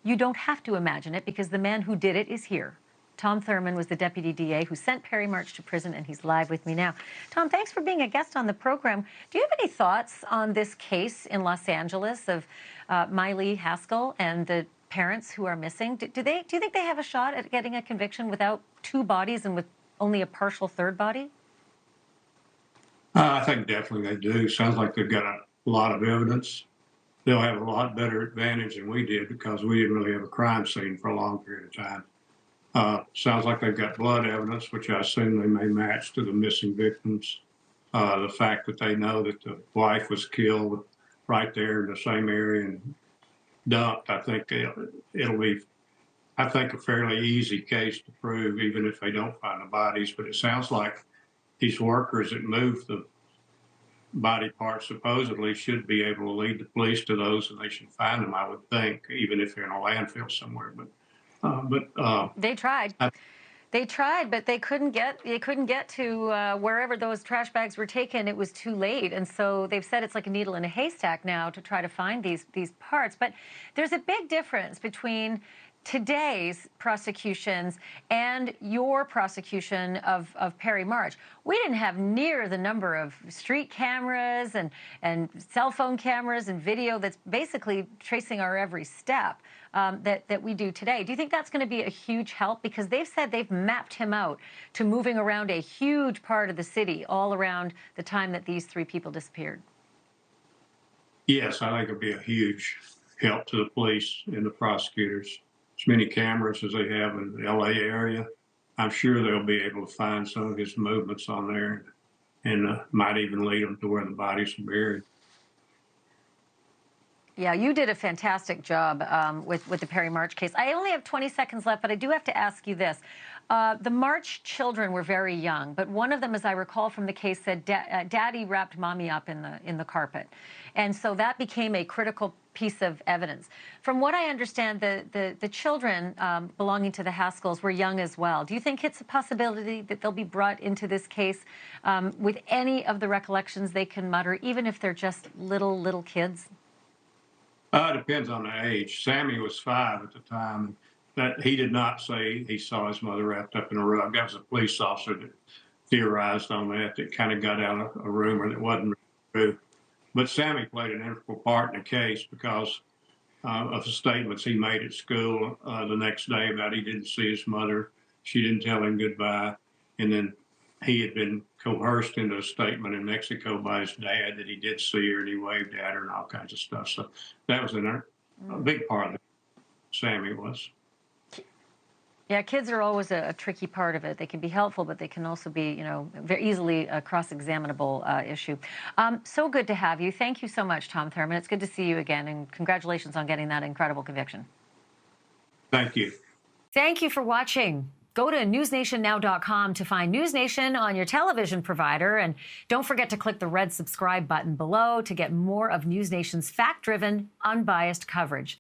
you don't have to imagine it because the man who did it is here. Tom Thurman was the deputy DA who sent Perry March to prison, and he's live with me now. Tom, thanks for being a guest on the program. Do you have any thoughts on this case in Los Angeles of Ashleigh Haskell and the parents who are missing? Do you think they have a shot at getting a conviction without two bodies and with only a partial third body? I think definitely they do. Sounds like they've got a lot of evidence. They'll have a lot better advantage than we did because we didn't really have a crime scene for a long period of time. Sounds like they've got blood evidence, which I assume they may match to the missing victims. The fact that they know that the wife was killed right there in the same area and dumped, I think it'll be, I think, a fairly easy case to prove, even if they don't find the bodies. But it sounds like these workers that moved the body parts supposedly should be able to lead the police to those, and they should find them, I would think, even if they're in a landfill somewhere. They tried. They tried, but they couldn't get to wherever those trash bags were taken. It was too late, and so they've said it's like a needle in a haystack now to try to find these parts. But there's a big difference between today's prosecutions and your prosecution of Perry March. We didn't have near the number of street cameras and cell phone cameras and video that's basically tracing our every step that we do today. Do you think that's going to be a huge help? Because they've said they've mapped him out to moving around a huge part of the city all around the time that these three people disappeared. Yes, I think it'll be a huge help to the police and the prosecutors. As many cameras as they have in the LA area, I'm sure they'll be able to find some of his movements on there and might even lead them to where the bodies are buried. Yeah, you did a fantastic job with the Perry March case. I only have 20 seconds left, but I do have to ask you this. The March children were very young, but one of them, as I recall from the case, said Daddy wrapped Mommy up in the carpet. And so that became a critical piece of evidence. From what I understand, the children belonging to the Haskells were young as well. Do you think it's a possibility that they'll be brought into this case with any of the recollections they can mutter, even if they're just little kids? It depends on the age. Sammy was 5 at the time. That he did not say he saw his mother wrapped up in a rug. That was a police officer that theorized on that kind of got out a rumor that wasn't true. But Sammy played an integral part in the case because of the statements he made at school the next day about he didn't see his mother. She didn't tell him goodbye. And then he had been coerced into a statement in Mexico by his dad that he did see her and he waved at her and all kinds of stuff. So that was a big part of it. Sammy was. Yeah, kids are always a tricky part of it. They can be helpful, but they can also be, very easily a cross-examinable issue. So good to have you. Thank you so much, Tom Thurman. It's good to see you again, and congratulations on getting that incredible conviction. Thank you. Thank you for watching. Go to newsnationnow.com to find NewsNation on your television provider, and don't forget to click the red subscribe button below to get more of NewsNation's fact-driven, unbiased coverage.